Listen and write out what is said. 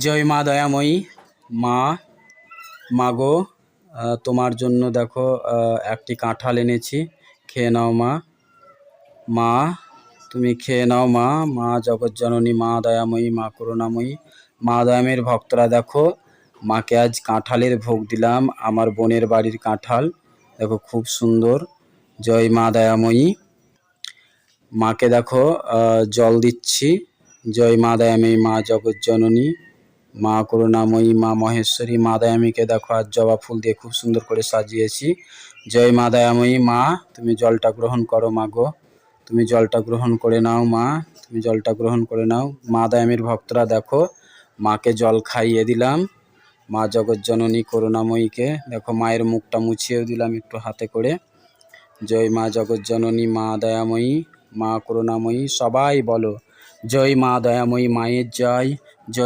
জয় মা দয়াময়ী। মা, মাগো, তোমার জন্য দেখো একটি কাঁঠাল এনেছি, খেয়ে নাও মা। মা, তুমি খেয়ে নাও মা। মা জগৎজননী, মা দয়াময়ী, মা করুণাময়ী, মা দয়াময়ের ভক্তরা দেখো, মাকে আজ কাঁঠালের ভোগ দিলাম। আমার বোনের বাড়ির কাঁঠাল দেখো, খুব সুন্দর। জয় মা দয়াময়ী। মাকে দেখো জল দিচ্ছি। জয় মা দয়াময়ী, মা জগৎজননী, মা করুণাময়ী, মা মহেশ্বরী। মা দয়াময়ীকে দেখো আজ জবা ফুল দিয়ে খুব সুন্দর করে সাজিয়েছি। জয় মা দয়াময়ী। মা, তুমি জলটা গ্রহণ করো মা গো, তুমি জলটা গ্রহণ করে নাও মা, তুমি জলটা গ্রহণ করে নাও। মা দয়াময়ীর ভক্তরা দেখো, মাকে জল খাইয়ে দিলাম। মা জগৎজননী করুণাময়ীকে দেখো, মায়ের মুখটা মুছিয়েও দিলাম একটু হাতে করে। জয় মা জগৎজননী, মা দয়াময়ী, মা করুণাময়ী। সবাই বলো জয় মা দয়াময়ী, মায়ের জয়। জয়